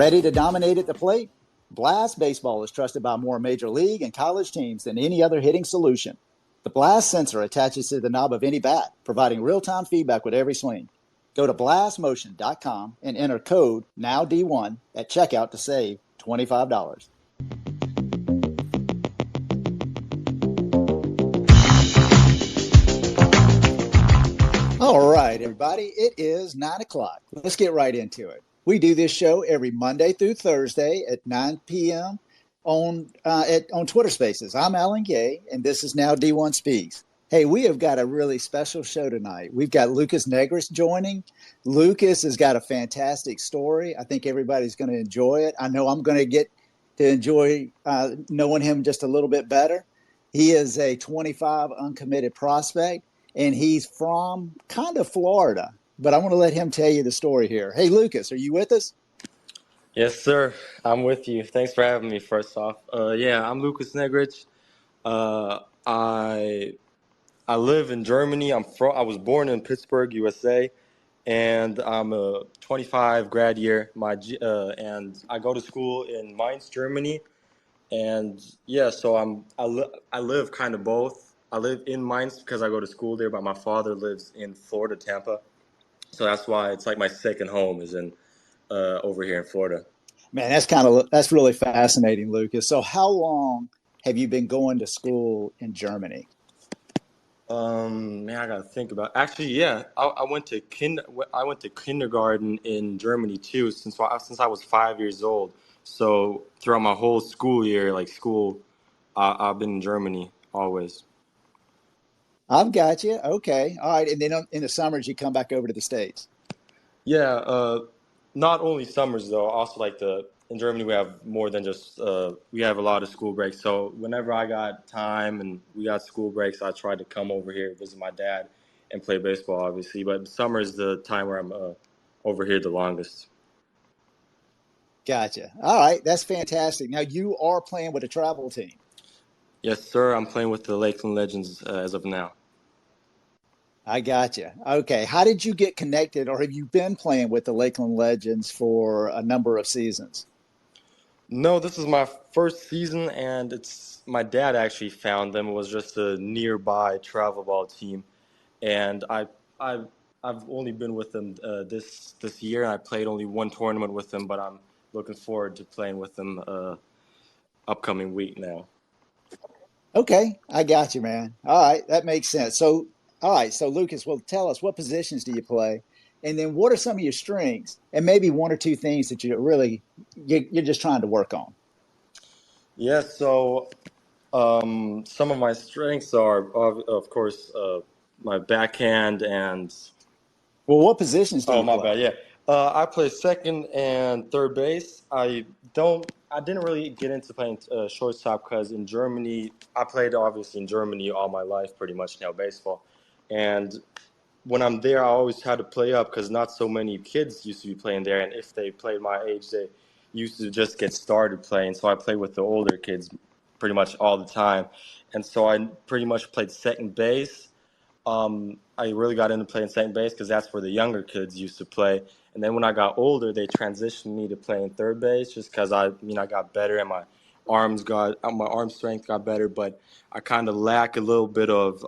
Ready to dominate at the plate? Blast Baseball is trusted by more major league and college teams than any other hitting solution. The Blast sensor attaches to the knob of any bat, providing real-time feedback with every swing. Go to blastmotion.com and enter code NOWD1 at checkout to save $25. All right, everybody, it is 9 o'clock. Let's get right into it. We do this show every Monday through Thursday at 9 p.m. on Twitter Spaces. I'm Alan Gay, and this is Now D1 Speaks. Hey, we have got a really special show tonight. We've got Lukas Negrich joining. Lukas has got a fantastic story. I think everybody's going to enjoy it. I know I'm going to get to enjoy knowing him just a little bit better. He is a 25 uncommitted prospect, and he's from kind of Florida. But I want to let him tell you the story here. Hey, Lukas, are you with us? Yes, sir. I'm with you. Thanks for having me, first off. I'm Lukas Negrich. I live in Germany. I was born in Pittsburgh, USA, and I'm a 25 grad year. And I go to school in Mainz, Germany. And so I live kind of both. I live in Mainz because I go to school there, but my father lives in Florida, Tampa. So that's why it's like my second home is in over here in Florida. Man, that's really fascinating, Lukas. So how long have you been going to school in Germany? I gotta think about. Actually, yeah, I went to kindergarten in Germany too since I was 5 years old. So throughout my whole school year, I've been in Germany always. I've got you. Okay. All right. And then in the summers, you come back over to the States. Yeah, not only summers though. Also, in Germany, we have more than just we have a lot of school breaks. So whenever I got time and we got school breaks, I tried to come over here, visit my dad, and play baseball, obviously. But summer is the time where I'm over here the longest. Gotcha. All right. That's fantastic. Now, you are playing with a travel team. Yes, sir. I'm playing with the Lakeland Legends as of now. I gotcha. Okay. How did you get connected, or have you been playing with the Lakeland Legends for a number of seasons? No, this is my first season, and it's my dad actually found them. It was just a nearby travel ball team, and I I've only been with them this year. I played only one tournament with them, but I'm looking forward to playing with them upcoming week now. Okay. I got you, man. All right. That makes sense. So, all right. So, Lukas, well, tell us, what positions do you play? And then what are some of your strengths, and maybe one or two things that you're just trying to work on? Yeah, so some of my strengths are, of course, my backhand and Well, what positions do oh, you my play? bad. Yeah. I play second and third base. I didn't really get into playing shortstop because in Germany, I played obviously in Germany all my life, pretty much now baseball. And when I'm there, I always had to play up because not so many kids used to be playing there. And if they played my age, they used to just get started playing. So I played with the older kids pretty much all the time. And so I pretty much played second base. I really got into playing second base because that's where the younger kids used to play. And then when I got older, they transitioned me to playing third base just because I got better and my arm strength got better. But I kind of lack a little bit of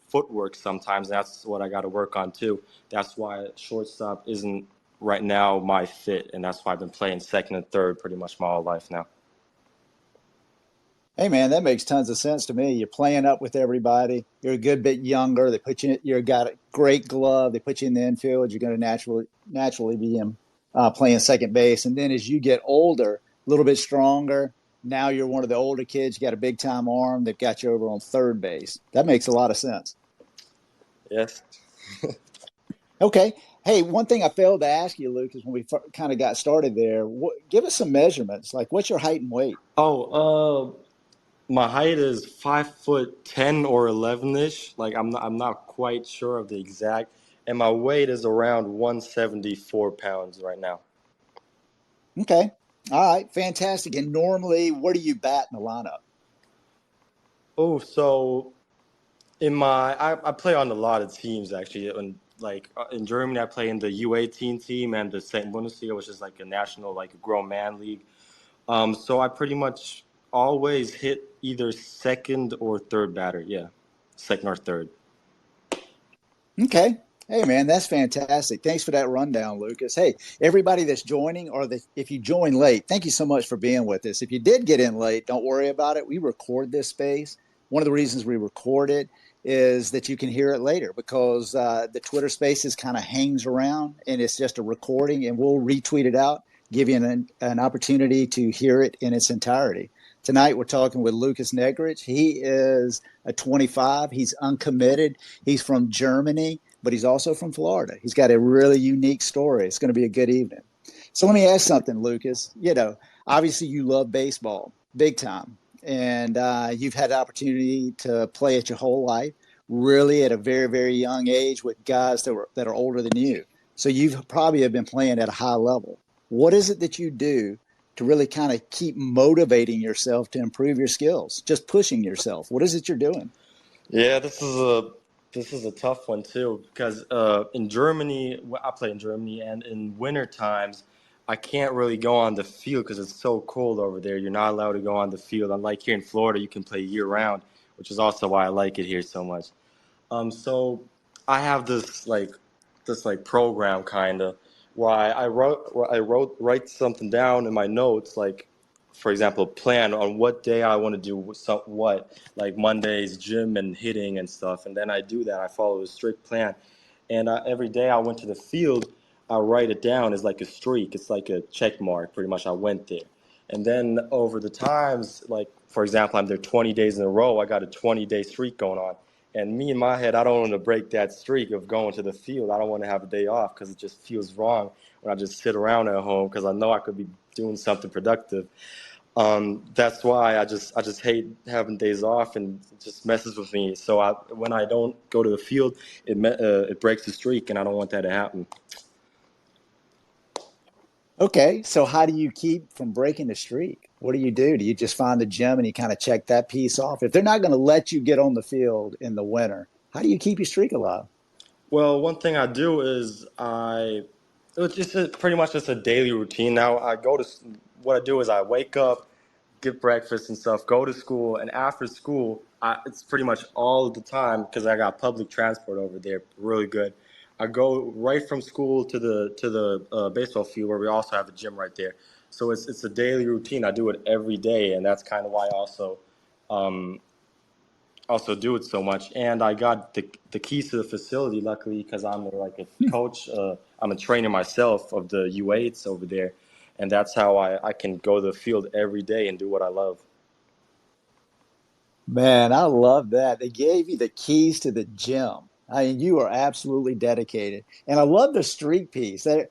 footwork sometimes. And that's what I got to work on too. That's why shortstop isn't right now my fit, and that's why I've been playing second and third pretty much my whole life now. Hey, man, that makes tons of sense to me. You're playing up with everybody. You're a good bit younger. You've got a great glove. They put you in the infield. You're going to naturally be playing second base. And then as you get older, a little bit stronger, now you're one of the older kids. You got a big time arm. They've got you over on third base. That makes a lot of sense. Yes. Okay. Hey, one thing I failed to ask you, Luke, is when we kind of got started there, give us some measurements. Like, what's your height and weight? Oh, my height is 5'10" or 11-ish. Like I'm not quite sure of the exact, and my weight is around 174 pounds right now. Okay. All right. Fantastic. And normally, where do you bat in the lineup? Oh, so I play on a lot of teams actually, and in Germany, I play in the U18 team and the St. Bundesliga, which is like a national, like a grown man league. So I pretty much always hit either second or third batter. Yeah, second or third. Okay. Hey, man, that's fantastic. Thanks for that rundown, Lucas. Hey, everybody that's joining, if you join late, thank you so much for being with us. If you did get in late, don't worry about it. We record this space. One of the reasons we record it is that you can hear it later because the Twitter Spaces kind of hangs around and it's just a recording, and we'll retweet it out, give you an opportunity to hear it in its entirety. Tonight, we're talking with Lukas Negrich. He is a 25. He's uncommitted. He's from Germany, but he's also from Florida. He's got a really unique story. It's going to be a good evening. So let me ask something, Lucas. Obviously you love baseball big time, and you've had the opportunity to play it your whole life, really at a very, very young age with guys that are older than you. So you've probably have been playing at a high level. What is it that you do to really kind of keep motivating yourself to improve your skills, just pushing yourself? What is it you're doing? Yeah, this is a tough one too because in Germany, I play in Germany, and in winter times, I can't really go on the field because it's so cold over there. You're not allowed to go on the field. Unlike here in Florida, you can play year round, which is also why I like it here so much. So I have this program kind of where I write something down in my notes, like for example, plan on what day I want to do what, like Mondays gym and hitting and stuff, and then I do that. I follow a strict plan, and every day I went to the field, I write it down as like a streak. It's like a check mark, pretty much. I went there, and then over the times, like for example, I'm there 20 days in a row. I got a 20-day streak going on. And me in my head, I don't want to break that streak of going to the field. I don't want to have a day off because it just feels wrong when I just sit around at home because I know I could be doing something productive. That's why I just hate having days off, and it just messes with me. So when I don't go to the field, it breaks the streak, and I don't want that to happen. Okay, so how do you keep from breaking the streak? What do you do? Do you just find the gym and you kind of check that piece off? If they're not going to let you get on the field in the winter, how do you keep your streak alive? Well, one thing I do is it's just pretty much just a daily routine now. What I do is I wake up, get breakfast and stuff, go to school, and after school, it's pretty much all the time because I got public transport over there, really good. I go right from school to the baseball field where we also have a gym right there. So it's a daily routine. I do it every day, and that's kind of why I um, also do it so much. And I got the keys to the facility, luckily, because I'm like a coach. I'm a trainer myself of the U8s over there, and that's how I can go to the field every day and do what I love. Man, I love that. They gave you the keys to the gym. I mean, you are absolutely dedicated. And I love the streak piece. I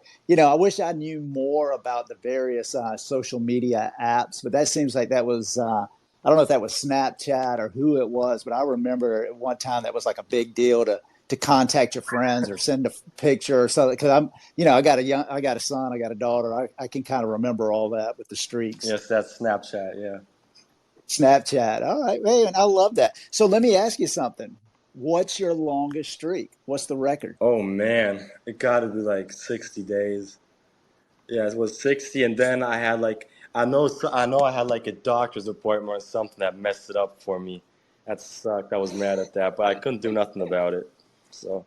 wish I knew more about the various social media apps, but that seems like that was, I don't know if that was Snapchat or who it was, but I remember at one time that was like a big deal to contact your friends or send a picture or something. Because I got a son, I got a daughter. I can kind of remember all that with the streaks. Yes, that's Snapchat. Yeah. Snapchat. All right, man, I love that. So let me ask you something. What's your longest streak? What's the record? Oh man, it got to be like 60 days. Yeah, it was 60, and then I know I had like a doctor's appointment or something that messed it up for me. That sucked. I was mad at that, but I couldn't do nothing about it. So.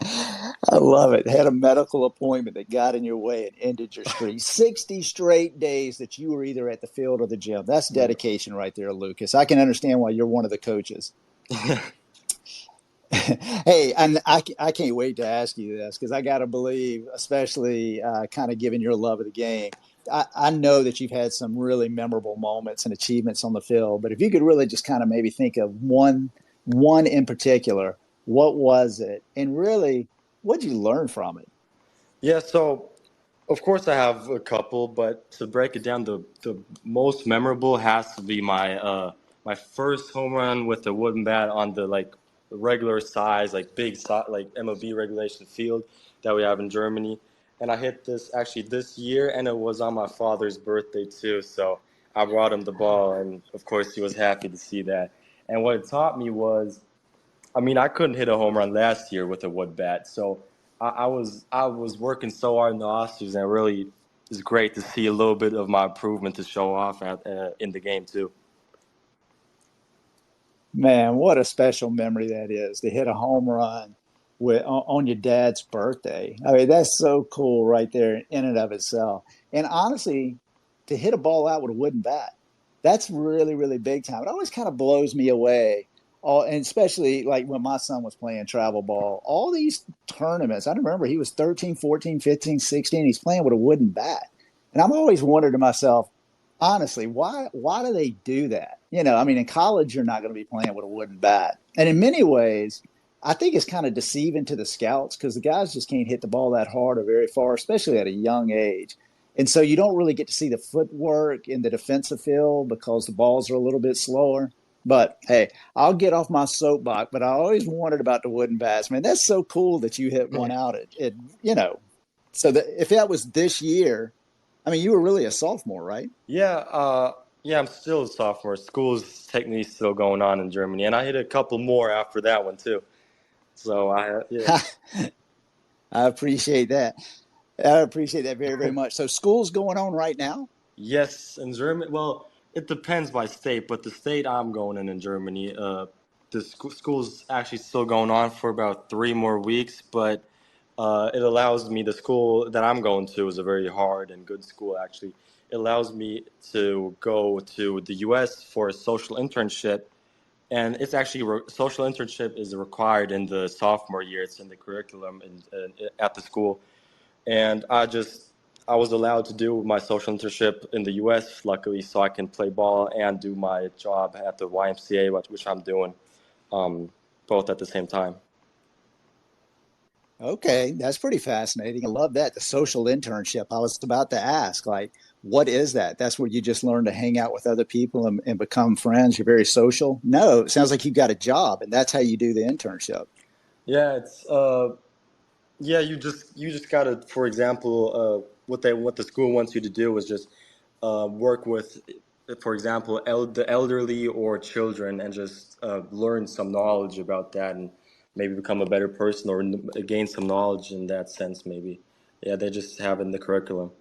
I love it. Had a medical appointment that got in your way and ended your streak. 60 straight days that you were either at the field or the gym. That's Yeah. dedication right there, Lucas. I can understand why you're one of the coaches. Hey, and I can't wait to ask you this because I got to believe, especially kind of given your love of the game, I know that you've had some really memorable moments and achievements on the field. But if you could really just kind of maybe think of one in particular, what was it? And really, what did you learn from it? Yeah, so of course I have a couple, but to break it down, the most memorable has to be my first home run with the wooden bat on the like regular size, like like MLB regulation field that we have in Germany. And I hit this actually this year, and it was on my father's birthday too. So I brought him the ball, and of course he was happy to see that. And what it taught me was I mean, I couldn't hit a home run last year with a wood bat, so I was working so hard in the offseason. And it really is great to see a little bit of my improvement to show off in the game too. Man, what a special memory that is to hit a home run on your dad's birthday. I mean, that's so cool right there in and of itself. And honestly, to hit a ball out with a wooden bat, that's really, really big time. It always kind of blows me away. And especially like when my son was playing travel ball, all these tournaments, I remember he was 13, 14, 15, 16. He's playing with a wooden bat. And I'm always wondered to myself, honestly, why do they do that? I mean, in college, you're not going to be playing with a wooden bat. And in many ways, I think it's kind of deceiving to the scouts because the guys just can't hit the ball that hard or very far, especially at a young age. And so you don't really get to see the footwork in the defensive field because the balls are a little bit slower. But hey, I'll get off my soapbox. But I always wondered about the wooden bats. Man, that's so cool that you hit one out. So that if that was this year, I mean, you were really a sophomore, right? Yeah, I'm still a sophomore. School's technically still going on in Germany, and I hit a couple more after that one too. So yeah. I appreciate that. I appreciate that very, very much. So school's going on right now? Yes, in Germany. Well, it depends by state, but the state I'm going in Germany, the school's actually still going on for about 3 more weeks, but it allows me, the school that I'm going to is a very hard and good school, actually. It allows me to go to the US for a social internship, and it's actually, social internship is required in the sophomore year. It's in the curriculum at the school. And I was allowed to do my social internship in the U.S. luckily, so I can play ball and do my job at the YMCA, which I'm doing, both at the same time. Okay, that's pretty fascinating. I love that. The social internship. I was about to ask, like, what is that? That's where you just learn to hang out with other people and become friends. You're very social. No, it sounds like you got a job, and that's how you do the internship. Yeah, it's yeah, you just gotta, for example, what the school wants you to do is just work with, for example, the elderly or children, and just learn some knowledge about that, and maybe become a better person, or gain some knowledge in that sense. Maybe, yeah, they just have it in the curriculum.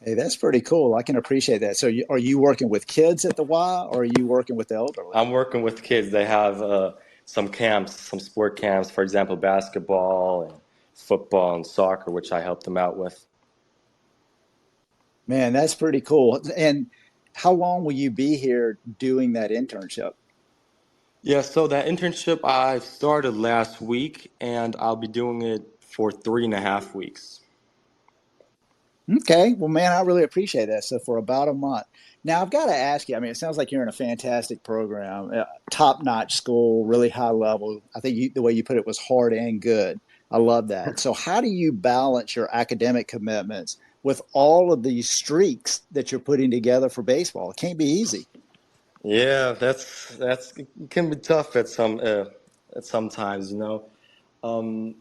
Hey, that's pretty cool. I can appreciate that. So, are you working with kids at the Y, or are you working with the elderly? I'm working with kids. They have some camps, some sport camps, for example, basketball and football and soccer, which I help them out with. Man, that's pretty cool. And how long will you be here doing that internship? Yeah, so that internship I started last week, and I'll be doing it for 3.5 weeks. Okay. Well, man, I really appreciate that. So for about a month. Now I've got to ask you, I mean, it sounds like you're in a fantastic program, top-notch school, really high level. I think the way you put it was hard and good. I love that. So how do you balance your academic commitments with all of these streaks that you're putting together for baseball? It can't be easy. Yeah, that's it can be tough at sometimes, you know. Um,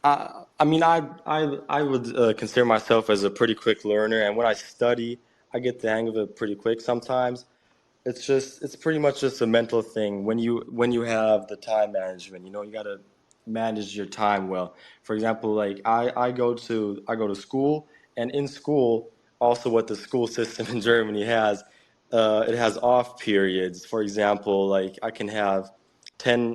I mean, I would consider myself as a pretty quick learner, and when I study, I get the hang of it pretty quick sometimes. It's pretty much just a mental thing. When you have the time management, you got to manage your time well. For example, like I go to school, and in school, also what the school system in Germany has, it has off periods. For example, like I can have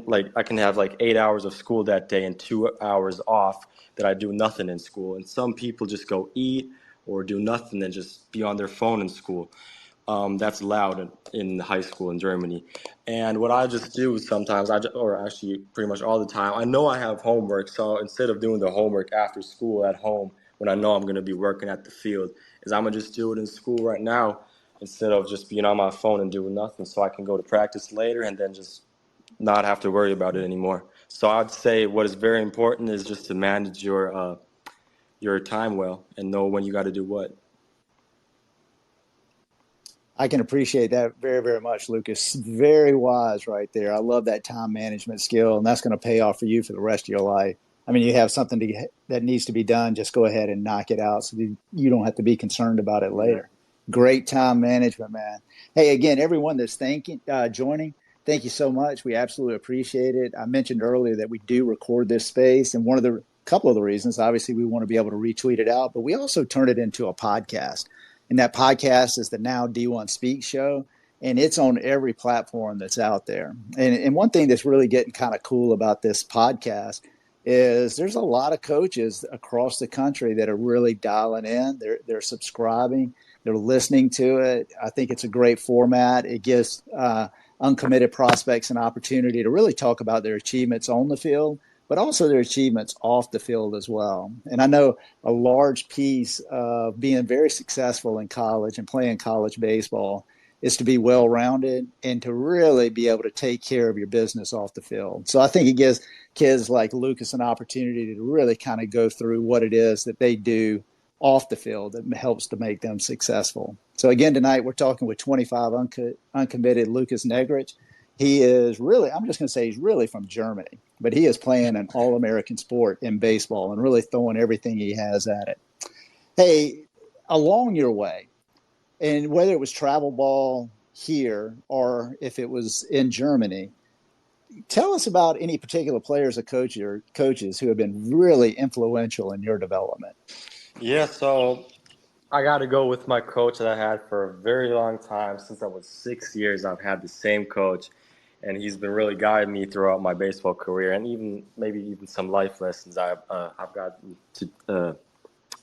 like 8 hours of school that day and 2 hours off that I do nothing in school. And some people just go eat or do nothing and just be on their phone in school. That's allowed in high school in Germany. And what I just do sometimes, or actually pretty much all the time, I know I have homework. So instead of doing the homework after school at home, when I know I'm going to be working at the field, is I'm going to just do it in school right now instead of just being on my phone and doing nothing, so I can go to practice later and then just not have to worry about it anymore. So I'd say what is very important is just to manage your time well and know when you got to do what. I can appreciate that very, very much, Lucas. Very wise right there. I love that time management skill, and that's going to pay off for you for the rest of your life. I mean, you have something that needs to be done, just go ahead and knock it out so you don't have to be concerned about it Yeah. later. Great time management, man. Hey, again, everyone that's joining, Thank you so much. We absolutely appreciate it. I mentioned earlier that we do record this space, and one of the couple of the reasons, obviously, we want to be able to retweet it out, but we also turn it into a podcast. And that podcast is the Now D1 Speak Show, and it's on every platform that's out there. And one thing that's really getting kind of cool about this podcast is there's a lot of coaches across the country that are really dialing in. They're subscribing. They're listening to it. I think it's a great format. It gives uncommitted prospects an opportunity to really talk about their achievements on the field, but also their achievements off the field as well. And I know a large piece of being very successful in college and playing college baseball is to be well-rounded and to really be able to take care of your business off the field. So I think it gives kids like Lukas an opportunity to really kind of go through what it is that they do off the field that helps to make them successful. So again, tonight we're talking with 25 uncommitted Lukas Negrich. He is really, I'm just going to say he's really from Germany, but he is playing an all-American sport in baseball and really throwing everything he has at it. Hey, along your way, and whether it was travel ball here or if it was in Germany, tell us about any particular players or coaches who have been really influential in your development. Yeah, so I got to go with my coach that I had for a very long time. Since I was 6 years, I've had the same coach, and he's been really guiding me throughout my baseball career, and maybe even some life lessons I've gotten to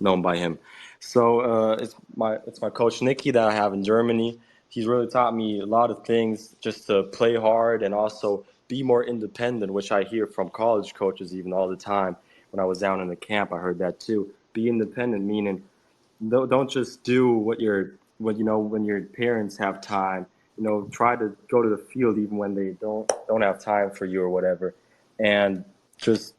known by him. So it's my coach Nicky that I have in Germany. He's really taught me a lot of things, just to play hard and also be more independent, which I hear from college coaches even all the time. When I was down in the camp, I heard that too. Be independent, meaning don't just do what when your parents have time. Try to go to the field even when they don't have time for you or whatever, and just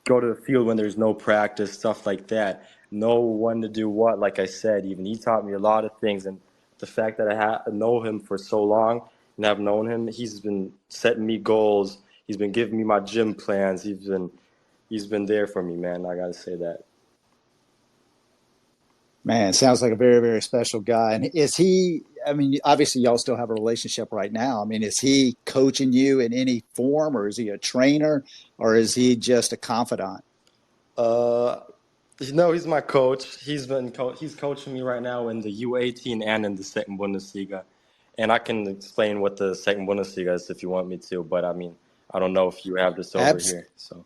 go to the field when there's no practice, stuff like that. Know when to do what. Like I said, even he taught me a lot of things, and the fact that I know him for so long and have known him, he's been setting me goals. He's been giving me my gym plans. He's been there for me, man. I gotta say that. Man, sounds like a very, very special guy. And is he, I mean, obviously y'all still have a relationship right now. I mean, is he coaching you in any form, or is he a trainer, or is he just a confidant? Uh, no, he's my coach. He's coaching me right now in the U18 and in the second Bundesliga, and I can explain what the second Bundesliga is if you want me to. But I mean, I don't know if you have this over Abs- here. So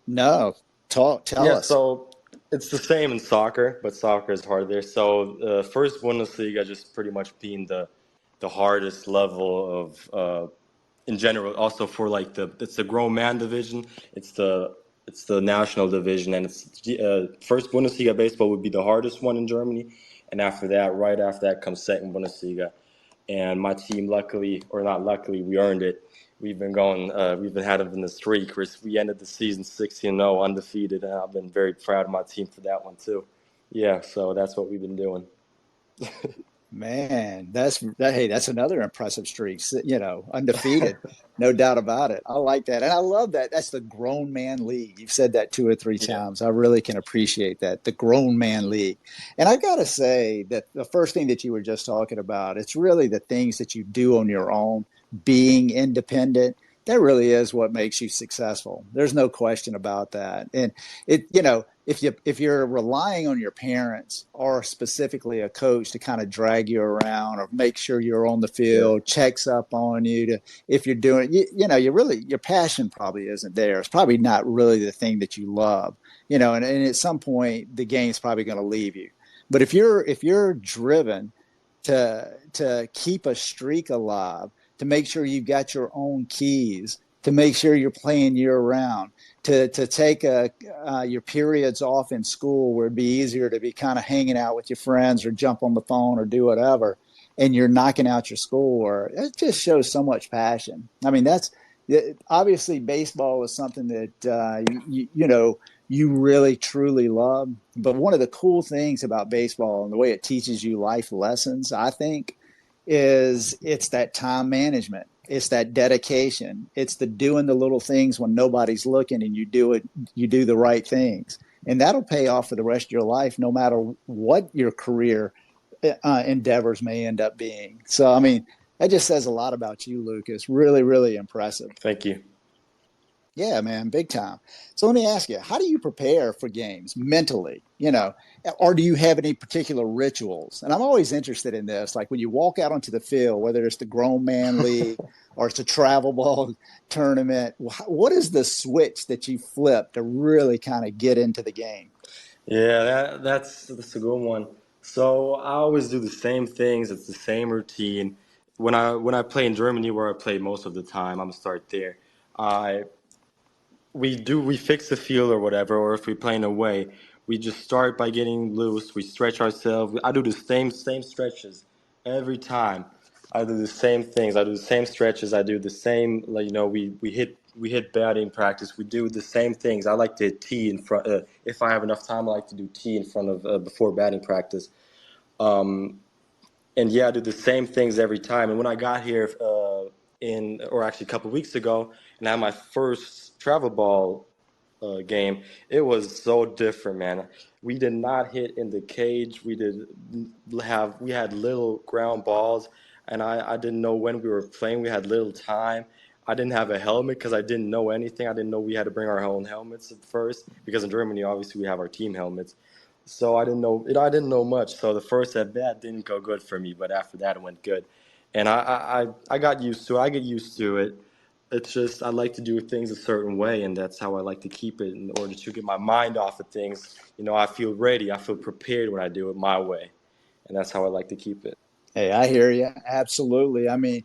no, tell yeah, us. so it's the same in soccer, but soccer is harder. So first Bundesliga just pretty much being the hardest level of in general. Also for like it's the grown man division. It's the national division, and it's first Bundesliga baseball would be the hardest one in Germany, and after that, right after that comes second Bundesliga. And my team, luckily or not luckily, we earned it. We've been going. We've been had in the streak, Chris. We ended the season 16-0, undefeated, and I've been very proud of my team for that one too. Yeah, so that's what we've been doing. Man, hey, that's another impressive streak. Undefeated, no doubt about it. I like that, and I love that. That's the grown man league. You've said that two or three Yeah. times. I really can appreciate that, the grown man league. And I got to say that the first thing that you were just talking about, it's really the things that you do on your own, being independent. That really is what makes you successful. There's no question about that. And if you're relying on your parents or specifically a coach to kind of drag you around or make sure you're on the Yeah. field, checks up on you to if you're doing your passion probably isn't there. It's probably not really the thing that you love. And at some point the game's probably going to leave you. But if you're driven to keep a streak alive, to make sure you've got your own keys, to make sure you're playing year round, to take your periods off in school where it'd be easier to be kind of hanging out with your friends or jump on the phone or do whatever, and you're knocking out your schoolwork. It just shows so much passion. I mean, that's obviously baseball is something that you really truly love. But one of the cool things about baseball and the way it teaches you life lessons, I think, is it's that time management. It's that dedication. It's the doing the little things when nobody's looking and you do it, you do the right things. And that'll pay off for the rest of your life, no matter what your career endeavors may end up being. So, I mean, That just says a lot about you, Lucas. Really, really impressive. Thank you. Yeah, man, big time. So let me ask you, how do you prepare for games mentally? Or do you have any particular rituals? And I'm always interested in this. Like when you walk out onto the field, whether it's the grown man league or it's a travel ball tournament, what is the switch that you flip to really kind of get into the game? Yeah, that's a good one. So I always do the same things. It's the same routine. When I play in Germany, where I play most of the time, I'm gonna start there. I we fix the field or whatever, or if we're playing away, we just start by getting loose. We stretch ourselves. I do the same stretches every time. I do the same things. I do the same stretches. I do the same. Like we hit batting practice. We do the same things. I like to hit tee in front. If I have enough time, I like to do tee in front of before batting practice. Um, and yeah, I do the same things every time. And when I got here or actually a couple of weeks ago, and I had my first travel ball game, it was so different, man. We did not hit in the cage. We had little ground balls, and I didn't know when we were playing. We had little time. I didn't have a helmet because I didn't know anything. I didn't know we had to bring our own helmets at first because in Germany, obviously, we have our team helmets. So I didn't know it. I didn't know much. So the first at bat didn't go good for me, but after that it went good, and I got used to it. I get used to it. It's just I like to do things a certain way, and that's how I like to keep it in order to get my mind off of things. I feel ready. I feel prepared when I do it my way, and that's how I like to keep it. Hey, I hear you. Absolutely. I mean,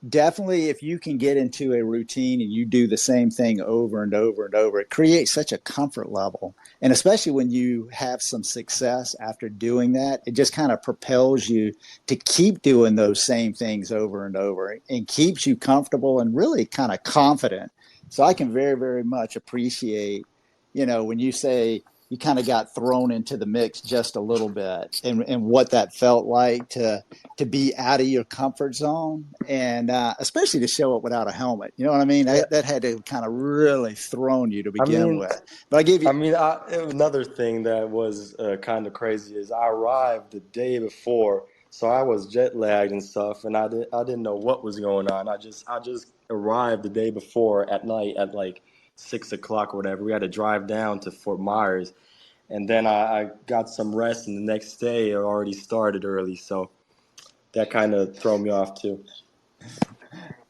definitely if you can get into a routine and you do the same thing over and over and over, it creates such a comfort level. And especially when you have some success after doing that, it just kind of propels you to keep doing those same things over and over and keeps you comfortable and really kind of confident. So I can very, very much appreciate, when you say you kind of got thrown into the mix just a little bit and what that felt like to be out of your comfort zone and especially to show up without a helmet. You know what I mean? Yeah, That had to kind of really thrown you to I begin mean, with. But I gave you, another thing that was kind of crazy is I arrived the day before, so I was jet lagged and stuff, and I didn't know what was going on. I just arrived the day before at night at like 6 o'clock or whatever. We had to drive down to Fort Myers, and then I got some rest, and the next day it already started early, so that kind of threw me off too.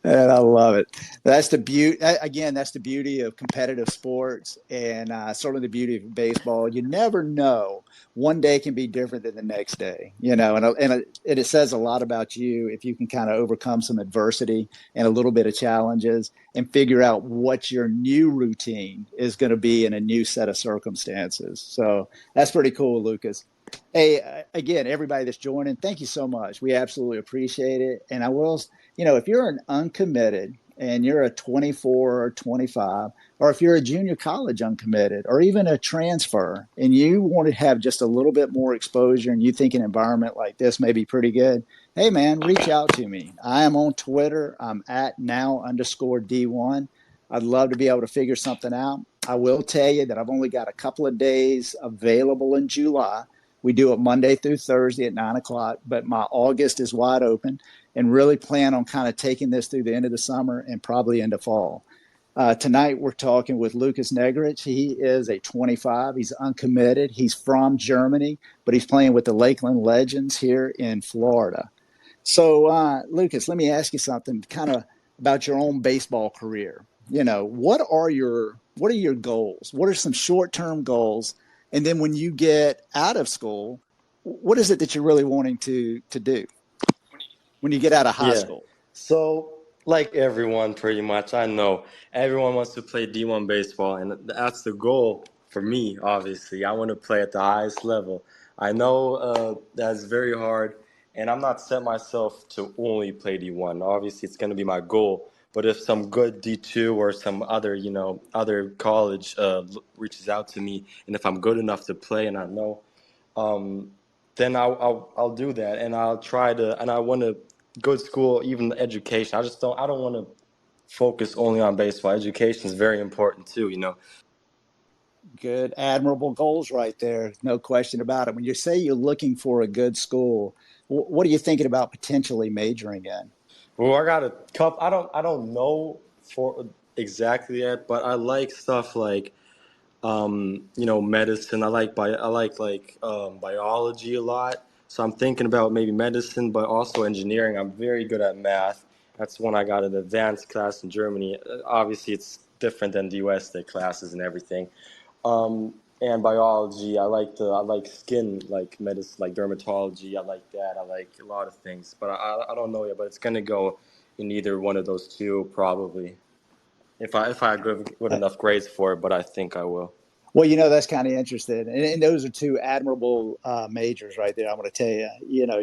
and I love it. That's the beauty. Again, that's the beauty of competitive sports, and certainly the beauty of baseball. You never know. One day can be different than the next day, and it says a lot about you if you can kind of overcome some adversity and a little bit of challenges and figure out what your new routine is going to be in a new set of circumstances. So that's pretty cool, Lucas. Hey, again, everybody that's joining, thank you so much. We absolutely appreciate it. And I will, if you're an uncommitted and you're a 24 or 25, or if you're a junior college uncommitted, or even a transfer, and you want to have just a little bit more exposure and you think an environment like this may be pretty good, hey, man, reach out to me. I am on Twitter. I'm at now_D1. I'd love to be able to figure something out. I will tell you that I've only got a couple of days available in July. We do it Monday through Thursday at 9 o'clock, but my August is wide open and really plan on kind of taking this through the end of the summer and probably into fall. Tonight, we're talking with Lukas Negrich. He is a 25. He's uncommitted. He's from Germany, but he's playing with the Lakeland Legends here in Florida. So, Lucas, let me ask you something kind of about your own baseball career. What are your goals? What are some short-term goals? And then when you get out of school, what is it that you're really wanting to do when you get out of high Yeah. school? So, like everyone, pretty much, I know everyone wants to play D1 baseball, and that's the goal for me, obviously. I want to play at the highest level. I know that's very hard, and I'm not set myself to only play D1. Obviously, it's going to be my goal. But if some good D2 or some other, other college reaches out to me, and if I'm good enough to play, and I know, um, then I'll do that, and I'll try to, and I want to go to school, even education. I don't want to focus only on baseball. Education is very important too. Good, admirable goals right there. No question about it. When you say you're looking for a good school, what are you thinking about potentially majoring in? Well, I got a cup. I don't know for exactly yet, but I like stuff like medicine. I like biology a lot. So I'm thinking about maybe medicine, but also engineering. I'm very good at math. That's when I got an advanced class in Germany. Obviously, it's different than the U.S. The classes and everything. And biology. I like skin, like medicine, like dermatology. I like that. I like a lot of things, but I don't know yet. But it's gonna go in either one of those two probably. If I have good enough grades for it, but I think I will. Well, that's kind of interesting. And those are two admirable majors right there. I'm going to tell you,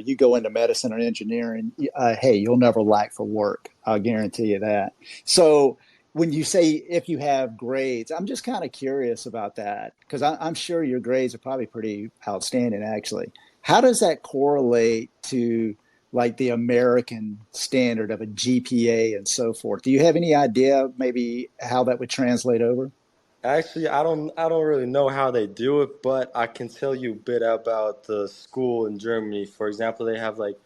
you go into medicine or engineering, hey, you'll never lack for work. I'll guarantee you that. So when you say if you have grades, I'm just kind of curious about that because I'm sure your grades are probably pretty outstanding, actually. How does that correlate to like the American standard of a GPA and so forth? Do you have any idea maybe how that would translate over? Actually, I don't really know how they do it, but I can tell you a bit about the school in Germany. For example, they have like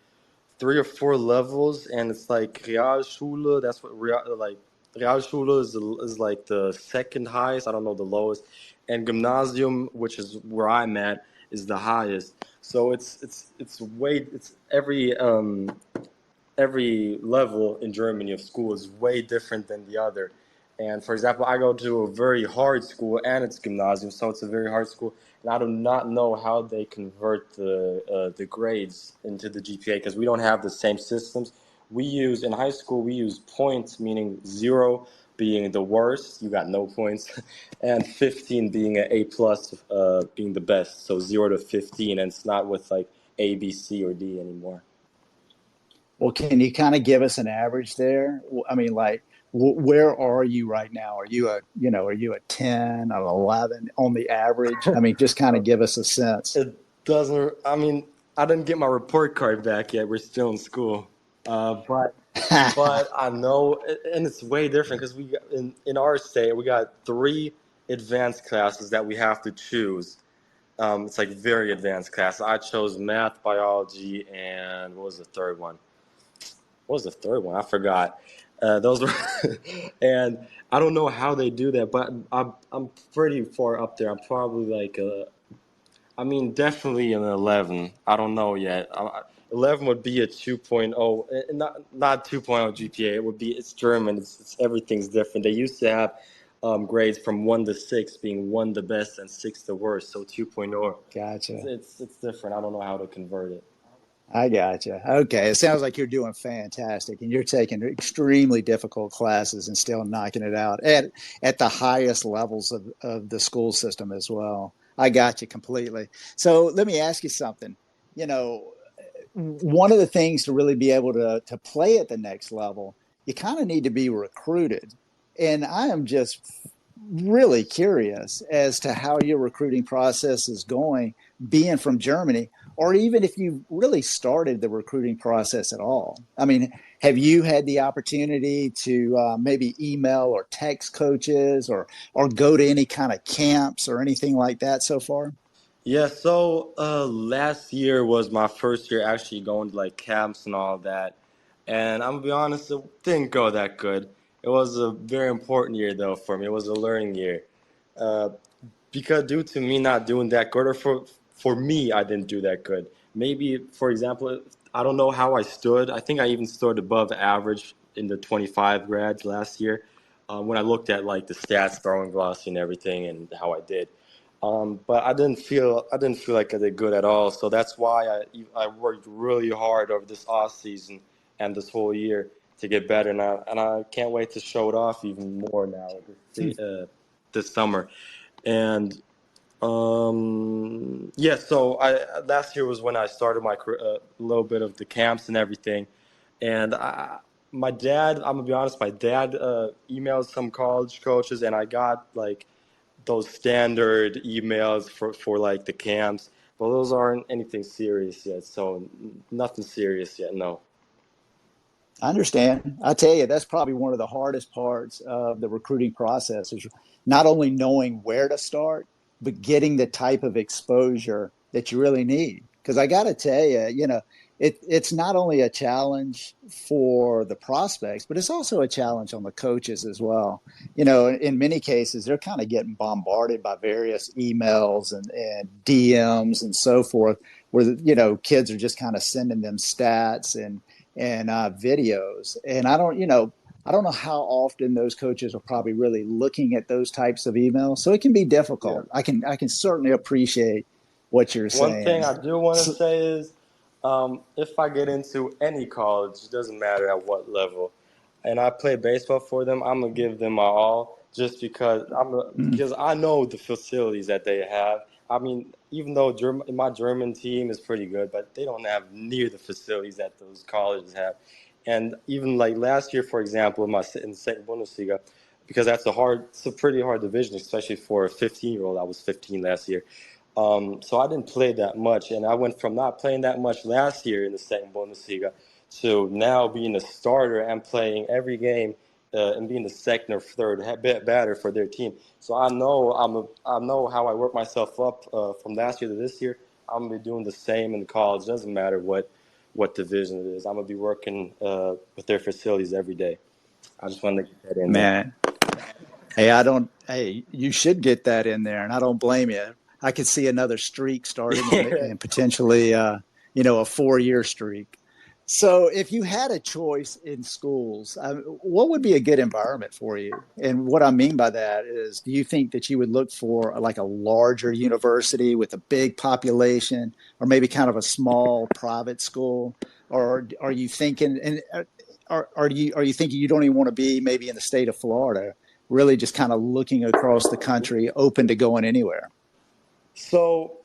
three or four levels, and it's like Realschule. That's what Realschule is like the second highest. I don't know the lowest, and Gymnasium, which is where I'm at, is the highest. So it's every level in Germany of school is way different than the other. And for example, I go to a very hard school and it's gymnasium, so it's a very hard school. And I do not know how they convert the grades into the GPA because we don't have the same systems. We use in high school we use points, meaning zero being the worst, you got no points, and 15 being an A plus, being the best. So 0 to 15, and it's not with like A, B, C, or D anymore. Well, can you kind of give us an average there? I mean, like, where are you right now? Are you a 10, an 11 on the average? I mean, just kind of give us a sense. It doesn't. I mean, I didn't get my report card back yet. We're still in school, but I know, and it's way different because we got, in our state we got three advanced classes that we have to choose. It's like very advanced class. I chose math, biology, and what was the third one? What was the third one? I forgot. Those were, and I don't know how they do that, but I'm pretty far up there. I'm probably like I mean, definitely an 11. I don't know yet. 11 would be a 2.0, not 2.0 GPA. It would be, it's German. It's everything's different. They used to have grades from 1 to 6, being 1 the best and 6 the worst. So 2.0, Gotcha. it's different. I don't know how to convert it. I gotcha. Okay. It sounds like you're doing fantastic and you're taking extremely difficult classes and still knocking it out at the highest levels of the school system as well. I got you completely. So let me ask you something. You know, one of the things to really be able to play at the next level, you kind of need to be recruited. And I am just really curious as to how your recruiting process is going, being from Germany, or even if you really started the recruiting process at all. I mean, have you had the opportunity to maybe email or text coaches or go to any kind of camps or anything like that so far? Yeah, so last year was my first year actually going to like camps and all that. And I'm gonna be honest, it didn't go that good. It was a very important year though for me. It was a learning year. Uh, because due to me not doing that good, or for me, I didn't do that good. Maybe, for example, I don't know how I stood. I think I even stood above average in the 25 grads last year, when I looked at like the stats, throwing velocity, and everything, and how I did. But I didn't feel like I did good at all. So that's why I worked really hard over this off season and this whole year to get better. And I can't wait to show it off even more now this summer. And yeah, so I last year was when I started my little bit of the camps and everything. And my dad, I'm gonna be honest, my dad emailed some college coaches, and I got like those standard emails for like the camps, but those aren't anything serious yet. So nothing serious yet. No. I understand. I tell you, that's probably one of the hardest parts of the recruiting process is not only knowing where to start, but getting the type of exposure that you really need. Because I got to tell you, it's not only a challenge for the prospects, but it's also a challenge on the coaches as well. In many cases, they're kind of getting bombarded by various emails and DMs and so forth, where kids are just kind of sending them stats and videos. And I don't know how often those coaches are probably really looking at those types of emails. So it can be Yeah. difficult. I can certainly appreciate what you're One thing saying. I do want to So, say is, if I get into any college, it doesn't matter at what level, and I play baseball for them, I'm gonna give them my all, just mm, because I know the facilities that they have. I mean, even though my German team is pretty good, but they don't have near the facilities that those colleges have. And even like last year, for example, in the second Bundesliga, because it's a pretty hard division, especially for a 15-year-old. I was 15 last year. So I didn't play that much, and I went from not playing that much last year in the second Bundesliga to now being a starter and playing every game and being the second or third batter for their team. So I know how I work myself up from last year to this year. I'm gonna be doing the same in college. Doesn't matter what division it is. I'm gonna be working with their facilities every day. I just wanted to get that in there. man, hey, you should get that in there, and I don't blame you. I could see another streak starting and potentially, a 4-year streak. So, if you had a choice in schools, what would be a good environment for you? And what I mean by that is, do you think that you would look for like a larger university with a big population, or maybe kind of a small private school? Or are you thinking, and are you thinking you don't even want to be maybe in the state of Florida? Really just kind of looking across the country, open to going anywhere. So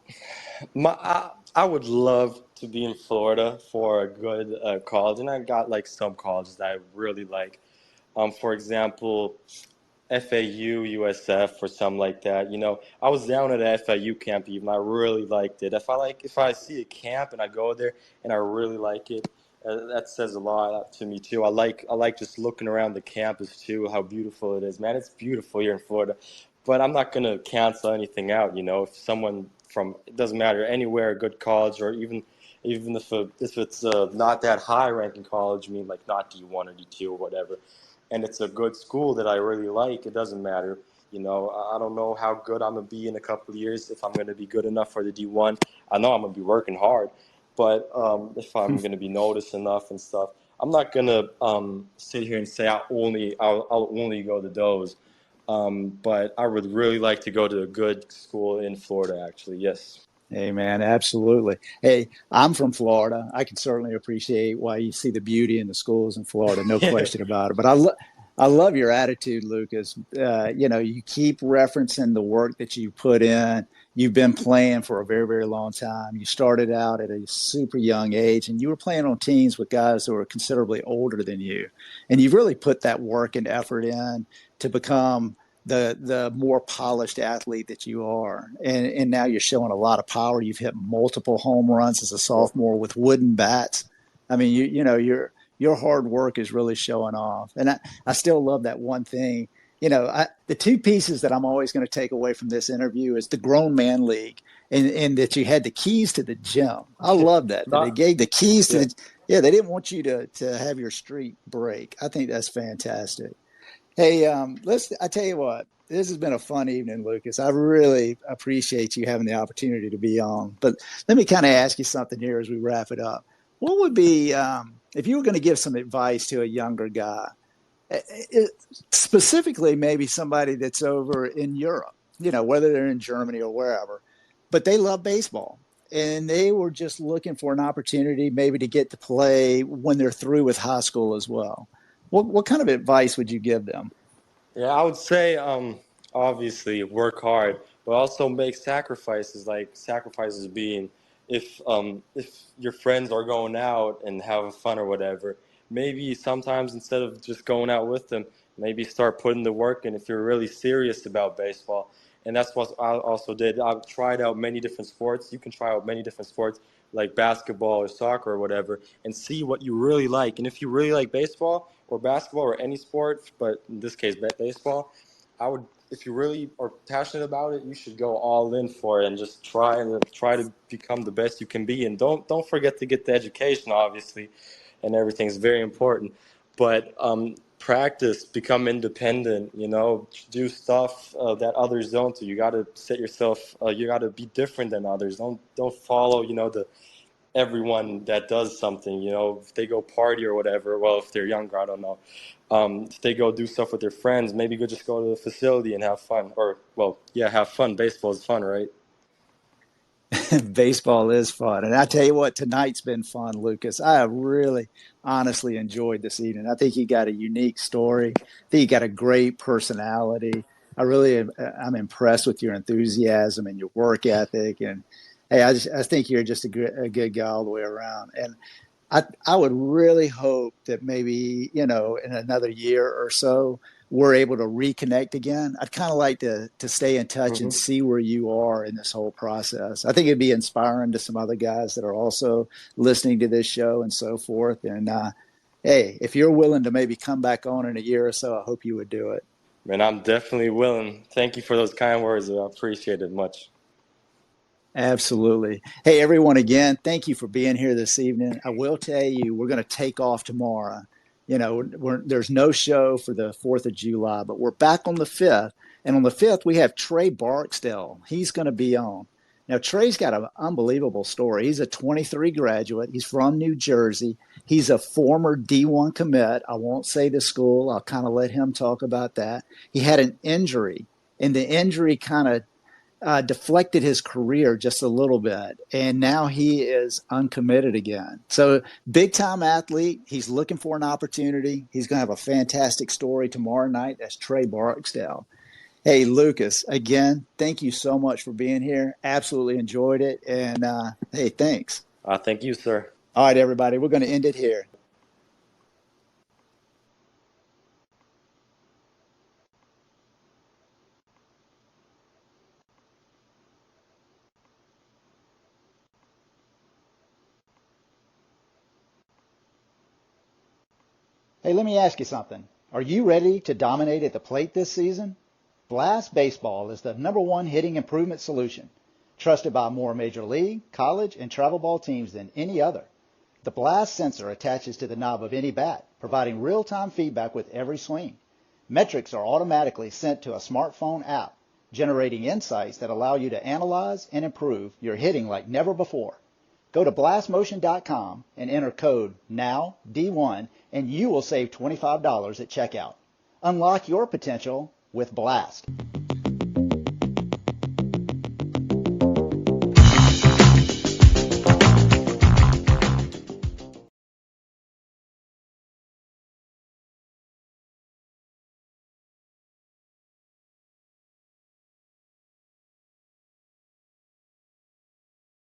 I would love to be in Florida for a good college, and I got like some colleges that I really like. For example, FAU, USF, or something like that. I was down at a FAU camp even. I really liked it. If I see a camp and I go there and I really like it, that says a lot to me too. I like just looking around the campus too, how beautiful it is. Man, it's beautiful here in Florida. But I'm not gonna cancel anything out. If someone from, it doesn't matter, anywhere, a good college, or even if it's not that high ranking college, I mean like not D1 or D2 or whatever, and it's a good school that I really like, it doesn't matter. I don't know how good I'm gonna be in a couple of years, if I'm gonna be good enough for the D1. I know I'm gonna be working hard, but if I'm gonna be noticed enough and stuff, I'm not gonna sit here and say I'll only go to those. But I would really like to go to a good school in Florida, actually. Yes. Hey, man, absolutely. Hey, I'm from Florida. I can certainly appreciate why you see the beauty in the schools in Florida, no Yeah. question about it. But I love your attitude, Lucas. You keep referencing the work that you put in. You've been playing for a very, very long time. You started out at a super young age, and you were playing on teams with guys who were considerably older than you. And you've really put that work and effort in to become the more polished athlete that you are. And now you're showing a lot of power. You've hit multiple home runs as a sophomore with wooden bats. I mean, your hard work is really showing off. And I still love that one thing. The two pieces that I'm always going to take away from this interview is the grown man league, and that you had the keys to the gym. I love that they Not, gave the keys to yeah. the, yeah, they didn't want you to have your streak break. I think that's fantastic. Hey, I tell you what, this has been a fun evening, Lucas. I really appreciate you having the opportunity to be on. But let me kind of ask you something here as we wrap it up. What would be, if you were going to give some advice to a younger guy, eh, eh, specifically maybe somebody that's over in Europe, whether they're in Germany or wherever, but they love baseball and they were just looking for an opportunity maybe to get to play when they're through with high school as well. What kind of advice would you give them? Yeah, I would say obviously work hard, but also make sacrifices. Like sacrifices being, if your friends are going out and having fun or whatever, maybe sometimes instead of just going out with them, maybe start putting the work in if you're really serious about baseball. And that's what I also did. I've tried out many different sports. You can try out many different sports like basketball or soccer or whatever, and see what you really like. And if you really like baseball or basketball or any sport, but in this case baseball, I would if you really are passionate about it, you should go all in for it and just try to become the best you can be. And don't forget to get the education, obviously, and everything's very important. But practice, become independent. Do stuff that others don't do. You got to set yourself. You got to be different than others. Don't follow the everyone that does something. If they go party or whatever. Well, if they're younger, I don't know. If they go do stuff with their friends, maybe just go to the facility and have fun. Or, well, yeah, have fun. Baseball is fun, right? Baseball is fun. And I tell you what, tonight's been fun, Lucas. I have really honestly enjoyed this evening. I think you got a unique story. I think you got a great personality. I'm impressed with your enthusiasm and your work ethic. And hey, I think you're just a good guy all the way around. And I would really hope that maybe, in another year or so, we're able to reconnect again. I'd kind of like to stay in touch and Mm-hmm. see where you are in this whole process. I think it'd be inspiring to some other guys that are also listening to this show and so forth. And hey, if you're willing to maybe come back on in a year or so, I hope you would do it. Man, I'm definitely willing. Thank you for those kind words. I appreciate it much. Absolutely. Hey, everyone, again, thank you for being here this evening. I will tell you, we're going to take off tomorrow. There's no show for the 4th of July, but we're back on the 5th. And on the 5th, we have Trey Barksdale. He's going to be on. Now, Trey's got an unbelievable story. He's a 23 graduate. He's from New Jersey. He's a former D1 commit. I won't say the school. I'll kind of let him talk about that. He had an injury, and the injury kind of deflected his career just a little bit, and now he is uncommitted again. So, big time athlete. He's looking for an opportunity. He's going to have a fantastic story tomorrow night. That's Trey Barksdale. Hey, Lucas, again, thank you so much for being here. Absolutely enjoyed it. And hey, thanks. Thank you, sir. All right, everybody, we're going to end it here. Hey, let me ask you something. Are you ready to dominate at the plate this season? Blast Baseball is the #1 hitting improvement solution, trusted by more major league, college, and travel ball teams than any other. The Blast sensor attaches to the knob of any bat, providing real-time feedback with every swing. Metrics are automatically sent to a smartphone app, generating insights that allow you to analyze and improve your hitting like never before. Go to blastmotion.com and enter code NOWD1 and you will save $25 at checkout. Unlock your potential with Blast.